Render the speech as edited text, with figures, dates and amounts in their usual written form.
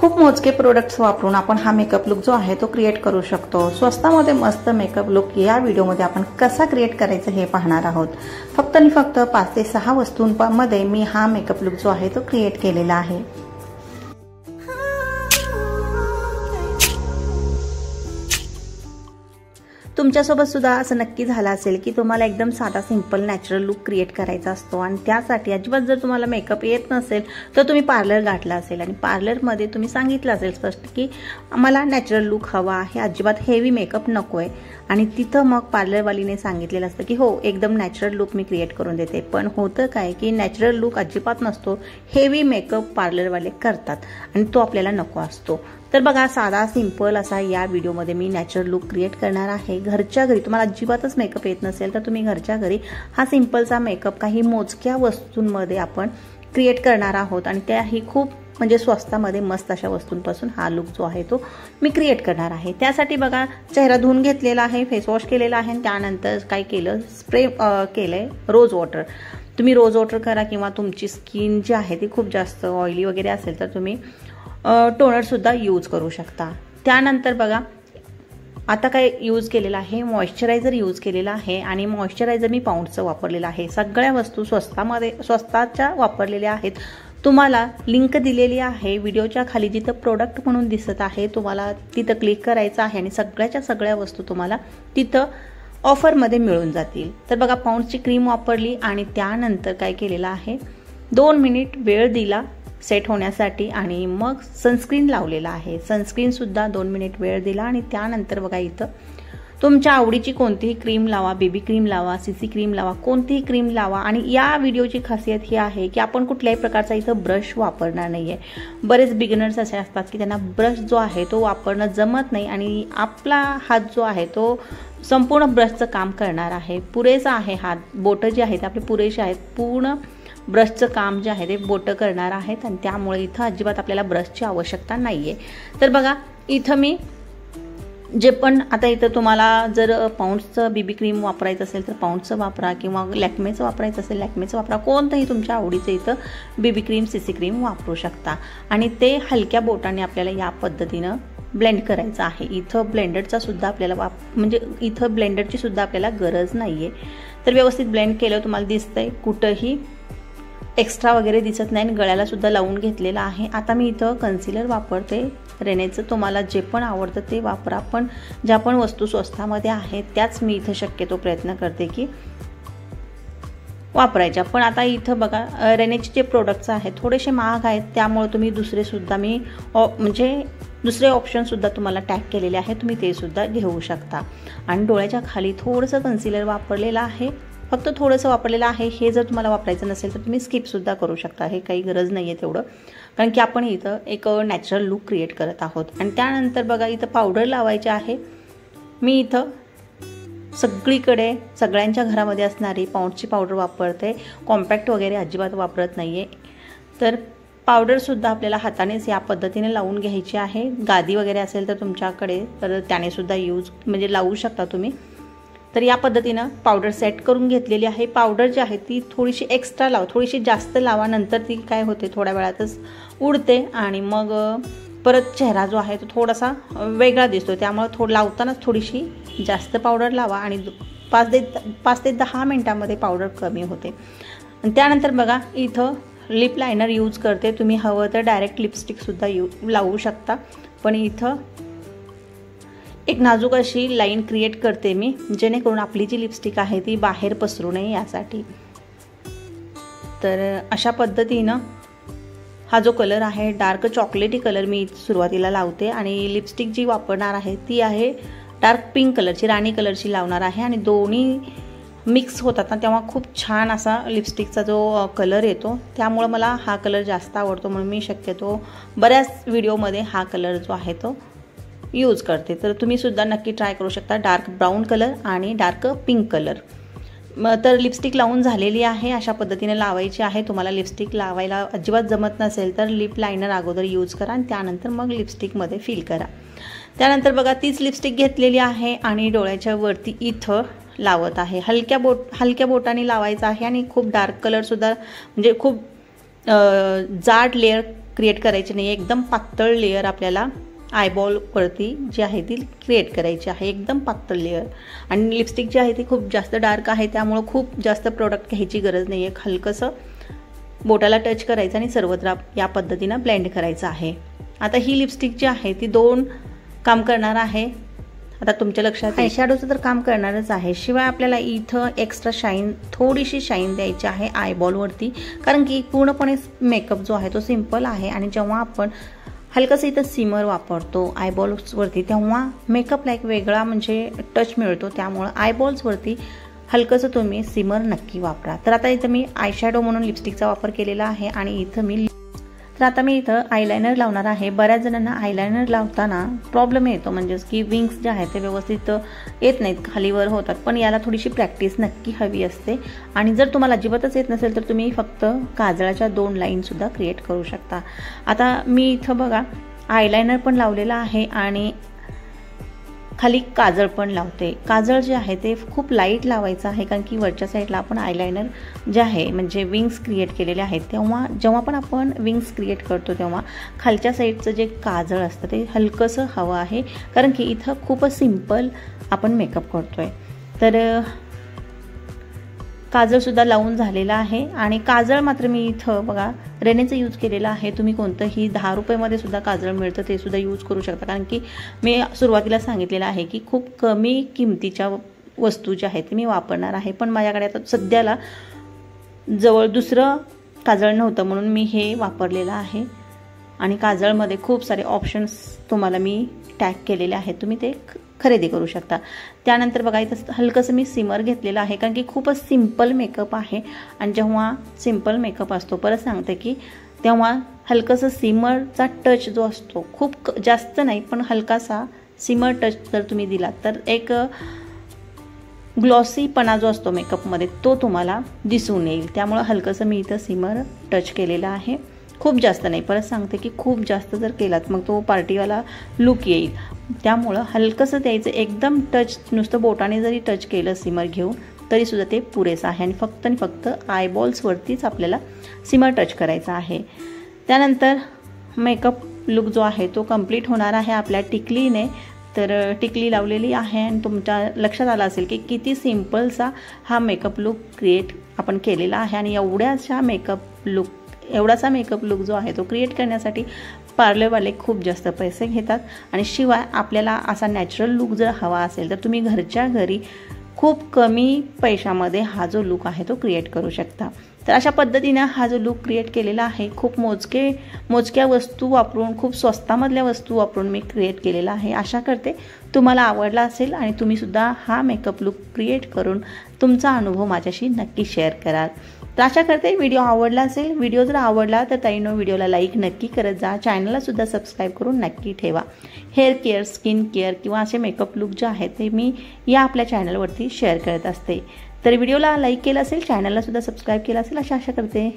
खूप मोजके प्रोडक्ट्स वापरून आपण हा मेकअप लुक जो आहे तो क्रिएट करू शकतो। स्वस्तामध्ये मस्त मेकअप लुक या व्हिडिओमध्ये आपण कसा क्रिएट करायचं हे पाहणार आहोत। फक्त आणि फक्त 5 ते 6 वस्तूंमध्ये मी हा मेकअप लुक जो आहे तो क्रिएट केलेला आहे। तुमच्यासोबत सुद्धा असं नक्की झालं असेल की तुम्हाला एकदम साधा सिंपल नॅचरल लुक क्रिएट करायचा असतो आणि त्यासाठी अजिबात जर तुम्हाला मेकअप येत नसेल तर तुम्ही पार्लर गाठला असेल आणि पार्लरमध्ये तुम्ही सांगितलं असेल स्पष्ट की मला नॅचरल लुक हवा आहे, अजिबात हेवी मेकअप नको आहे आणि तिथं मग पार्लरवालीने सांगितलेलं असतं की हो एकदम नॅचरल लुक मी क्रिएट करून देते। पण होतं काय की नॅचरल लुक अजिबात नसतो, हेवी मेकअप पार्लरवाले करतात आणि तो आपल्याला नको असतो। तर बघा साधा सिंपल असा या व्हिडिओमध्ये मी नॅचरल लुक क्रिएट करणार आहे। घरच्या घरी तुम्हाला अजिबातच मेकअप येत नसेल तर तुम्ही घरच्या घरी हा सिंपलचा मेकअप काही मोजक्या वस्तूंमध्ये आपण क्रिएट करणार आहोत आणि त्याही खूप म्हणजे स्वस्तामध्ये मस्त अशा वस्तूंपासून हा लुक जो आहे तो मी क्रिएट करणार आहे। त्यासाठी बघा चेहरा धुवून घेतलेला आहे, फेस वॉश केलेला आहे आणि त्यानंतर काय केलं स्प्रे केलंय रोज वॉटर। तुम्ही रोज वॉटर करा किंवा तुमची स्किन जी आहे ती खूप जास्त ऑइली वगैरे असेल तर तुम्ही टोनर सुद्धा यूज करू शकता। त्यानंतर बघा आता काय यूज केलेला आहे, मॉइश्चरायझर यूज केलेला आहे आणि मॉइश्चरायझर मी पाऊंडचं वापरलेलं आहे। सगळ्या वस्तू स्वस्ताच्या वापरलेल्या आहेत। तुम्हाला लिंक दिलेली आहे व्हिडिओच्या खाली, जिथं प्रोडक्ट म्हणून दिसत आहे तुम्हाला तिथं क्लिक करायचं आहे आणि सगळ्याच्या सगळ्या वस्तू तुम्हाला तिथं ऑफरमध्ये मिळून जातील। तर बघा पाऊंडची क्रीम वापरली आणि त्यानंतर काय केलेलं आहे 2 मिनिट वेळ दिला सेट होण्यासाठी आणि मग सनस्क्रीन लावलेला आहे। सनस्क्रीन सुद्धा 2 मिनिट वेळ दिला आणि त्यानंतर बघा इथं तुमच्या आवडीची कोणतीही क्रीम लावा, बेबी क्रीम लावा, सीसी क्रीम लावा, कोणतीही क्रीम लावा। आणि या व्हिडिओची खासियत ही आहे की आपण कुठल्याही प्रकारचा इथं ब्रश वापरणार नाहीये। बरेच बिगिनर्स असे असतात की त्यांना ब्रश जो आहे तो वापरणं जमत नाही आणि आपला हात जो आहे तो संपूर्ण ब्रशचं काम करणार आहे, पुरेसा आहे हात, बोटं जे आहेत आपले पुरेसे आहेत, पूर्ण ब्रशचं काम जे आहे ते बोटं करणार आहेत आणि त्यामुळे इथं अजिबात आपल्याला ब्रशची आवश्यकता नाहीये। तर बघा इथं मी जे पण आता इथं तुम्हाला जर पाऊंडचं बेबी क्रीम वापरायचं असेल तर पाऊंडचं वापरा किंवा लॅक्मेचं वापरायचं असेल लॅक्मेचं वापरा, कोणतंही तुमच्या आवडीचं इथं बेबी क्रीम सीसी क्रीम वापरू शकता आणि ते हलक्या बोटाने आपल्याला या पद्धतीनं ब्लेंड करायचं आहे। इथं ब्लेंडरचा सुद्धा आपल्याला म्हणजे इथं ब्लेंडरची सुद्धा आपल्याला गरज नाहीये। तर व्यवस्थित ब्लेंड केलं तुम्हाला दिसतंय, कुठंही एक्स्ट्रा वगैरे दिसत नाही, गळ्याला सुद्धा लावून घेतलेला आहे। आता मी इथं कन्सिलर वापरते रेनेचं, तुम्हाला जे पण आवडतं ते वापरा, पण ज्या पण वस्तू स्वस्तामध्ये आहेत त्याच मी इथं शक्यतो प्रयत्न करते की वापरायच्या। पण आता इथं बघा रेनेचे जे प्रोडक्ट्स आहेत थोडेसे महाग आहेत, त्यामुळे तुम्ही दुसरे सुद्धा मी म्हणजे दुसरे ऑप्शन सुद्धा तुम्हाला टॅग केलेले आहे, तुम्ही ते सुद्धा घेऊ शकता। आणि डोळ्याच्या खाली थोडंसं कन्सिलर वापरलेलं आहे, फक्त थोडंसं वापरलेलं आहे। हे जर तुम्हाला वापरायचं नसेल तर तुम्ही स्किप सुद्धा करू शकता, हे काही गरज नाही आहे तेवढं, कारण की आपण इथं एक नॅचरल लुक क्रिएट करत आहोत। आणि त्यानंतर बघा इथं पावडर लावायची आहे। मी इथं सगळीकडे सगळ्यांच्या घरामध्ये असणारी पाऊंडची पावडर वापरते, कॉम्पॅक्ट वगैरे अजिबात वापरत नाही आहे। तर पावडरसुद्धा आपल्याला हातानेच या पद्धतीने लावून घ्यायची आहे। गादी वगैरे असेल तर तुमच्याकडे तर त्याने सुद्धा म्हणजे लावू शकता तुम्ही। तर या पद्धतीनं पावडर सेट करून घेतलेली आहे। पावडर जी आहे ती थोडीशी एक्स्ट्रा लावा, थोडीशी जास्त लावा, नंतर ती काय होते थोड्या वेळातच उडते आणि मग परत चेहरा जो आहे तो थोडासा वेगळा दिसतो, त्यामुळे लावतानाच थोडीशी जास्त पावडर लावा आणि 5 ते 10 मिनिटांमध्ये पावडर कमी होते। आणि त्यानंतर बघा इथं लिप लायनर यूज करते, तुम्ही हवं तर डायरेक्ट लिपस्टिकसुद्धा लावू शकता, पण इथं एक नाजूक अशी लाईन क्रिएट करते मी, जेणेकरून आपली जी लिपस्टिक आहे ती बाहेर पसरू नये यासाठी। तर अशा पद्धतीनं हा जो कलर आहे डार्क चॉकलेटी कलर मी सुरुवातीला लावते आणि लिपस्टिक जी वापरणार आहे ती आहे डार्क पिंक कलरची, राणी कलरची लावणार आहे आणि दोन्ही मिक्स होतात ना तेव्हा खूप छान असा लिपस्टिकचा जो कलर येतो, त्यामुळे मला हा कलर जास्त आवडतो म्हणून मी शक्यतो बऱ्याच व्हिडिओमध्ये हा कलर जो आहे तो यूज करते। तर तुम्ही सुद्धा नक्की ट्राय करू शकता, डार्क ब्राऊन कलर आणि डार्क पिंक कलर। तर लिपस्टिक लावून झालेली आहे, अशा पद्धतीने लावायची आहे। तुम्हाला लिपस्टिक लावायला अजिबात जमत नसेल तर लिप लायनर अगोदर यूज करा आणि त्यानंतर मग लिपस्टिकमध्ये फिल करा। त्यानंतर बघा तीच लिपस्टिक घेतलेली आहे आणि डोळ्याच्या वरती इथं लावत आहे, हलक्या बोटाने लावायचं आहे आणि खूप डार्क कलर सुद्धा म्हणजे खूप जाड लेअर क्रिएट करायची नाही, एकदम पातळ लेअर आपल्याला आयबॉलवरती जी आहे ती क्रिएट करायची आहे, एकदम पातळ लेअर. आणि लिपस्टिक जी आहे ती खूप जास्त डार्क आहे, त्यामुळं खूप जास्त प्रोडक्ट घ्यायची गरज नाही आहे. हलकंसं बोटाला टच करायचं आणि सर्वत्र या पद्धतीनं ब्लेंड करायचं आहे. आता ही लिपस्टिक जी आहे ती 2 काम करणार आहे. आता तुमच्या लक्षात आयशॅडोचं तर काम करणारच आहे, शिवाय आपल्याला इथं एक्स्ट्रा शाईन, थोडीशी शाईन द्यायची आहे आयबॉलवरती, कारण की पूर्णपणे मेकअप जो आहे तो सिम्पल आहे. आणि जेव्हा आपण हलकंसं इथं सिमर वापरतो आयबॉल्सवरती, तेव्हा मेकअपला एक वेगळा म्हणजे टच मिळतो. त्यामुळं आयबॉल्सवरती हलकंसं तुम्ही सिमर नक्की वापरा. तर आता इथं मी आयशॅडो म्हणून लिपस्टिकचा वापर केलेला आहे आणि आता मी इथं आयलायनर लावणार आहे. बऱ्याच जणांना आयलायनर लावताना प्रॉब्लेम येतो, म्हणजेच की विंग्स जे आहेत ते व्यवस्थित येत नाहीत, खालीवर होतात. पण याला थोडीशी प्रॅक्टिस नक्की हवी असते. आणि जर तुम्हाला अजिबातच येत नसेल तर तुम्ही फक्त काजळाच्या 2 लाईनसुद्धा क्रिएट करू शकता. आता मी इथं बघा आयलायनर पण लावलेला आहे आणि खाली काजळ पण लावते. काजळ जे आहे ते खूप लाईट लावायचं आहे, कारण की वरच्या साईडला आपण आयलायनर जे आहे म्हणजे विंग्स क्रिएट केलेले आहेत, तेव्हा जेव्हा पण आपण विंग्स क्रिएट करतो तेव्हा खालच्या साईडचं जे काजळ असतं ते हलकंसं हवं आहे, कारण की इथं खूपच सिम्पल आपण मेकअप करतोय. तर काजळसुद्धा लावून झालेला आहे. आणि काजळ मात्र मी इथं बघा रेनेचं यूज केलेलं आहे. तुम्ही कोणतंही 10 रुपयामध्ये सुद्धा काजळ मिळतं ते सुद्धा यूज करू शकता, कारण की मी सुरुवातीला सांगितलेलं आहे की खूप कमी किमतीच्या वस्तू ज्या आहेत मी वापरणार आहे. पण माझ्याकडे आता सध्याला जवळ दुसरं काजळ नव्हतं म्हणून मी हे वापरलेलं आहे. आणि काजळमध्ये खूप सारे ऑप्शन्स तुम्हाला मी टॅग केलेले आहेत, तुम्ही ते खरेदी करू शकता. त्यानंतर बघा इथं हलकंसं मी सिमर घेतलेलं आहे, कारण की खूपच सिम्पल मेकअप आहे. आणि जेव्हा सिम्पल मेकअप असतो, परत सांगते की तेव्हा हलकंसं सिमरचा टच जो असतो, खूप जास्त नाही पण हलकासा सिमर टच जर तुम्ही दिला तर एक ग्लॉसीपणा जो असतो मेकअपमध्ये तो तुम्हाला दिसून येईल. त्यामुळं हलकंसं मी इथं सिमर टच केलेलं आहे, खूप जास्त नाही. परत सांगते की खूप जास्त जर केलात मग तो पार्टीवाला लुक येईल. त्यामुळं हलकंसं द्यायचं, एकदम टच, नुसतं बोटाने जरी टच केलं सिमर घेऊन तरीसुद्धा ते पुरेसं आहे. आणि फक्त आयबॉल्सवरतीच आपल्याला सिमर टच करायचा आहे. त्यानंतर मेकअप लुक जो आहे तो कंप्लीट होणार आहे आपल्या टिकलीने. तर टिकली लावलेली आहे आणि तुमच्या लक्षात आलं असेल की किती सिम्पलसा हा मेकअप लुक क्रिएट आपण केलेला आहे. आणि एवढासा मेकअप लुक जो आहे तो क्रिएट करण्यासाठी पार्लरवाले खूप जास्त पैसे घेतात. आणि शिवाय आपल्याला असा नॅचरल लुक जर हवा असेल तर तुम्ही घरच्या घरी खूप कमी पैशामध्ये हा जो लुक आहे तो क्रिएट करू शकता. तर अशा पद्धतीने हा जो लुक क्रिएट केलेला आहे खूप मोजक्या वस्तू वापरून, खूप स्वस्तामधल्या वस्तू वापरून मी क्रिएट केलेला आहे. आशा करते तुम्हाला आवडला असेल आणि तुम्हीसुद्धा हा मेकअप लुक क्रिएट करून तुमचा अनुभव माझ्याशी नक्की शेअर कराल. तर आशा करते व्हिडिओ आवडला असेल. व्हिडिओ जर आवडला तर ताईंनो व्हिडिओला लाईक नक्की करत जा, चॅनलला सुद्धा सबस्क्राईब करून नक्की ठेवा. हेअर केअर, स्किन केअर किंवा असे मेकअप लुक जे आहेत ते मी या आपल्या चॅनलवरती शेअर करत असते. तर व्हिडिओला लाईक केलं असेल, चॅनलला सुद्धा सबस्क्राईब केलं असेल अशी आशा करते.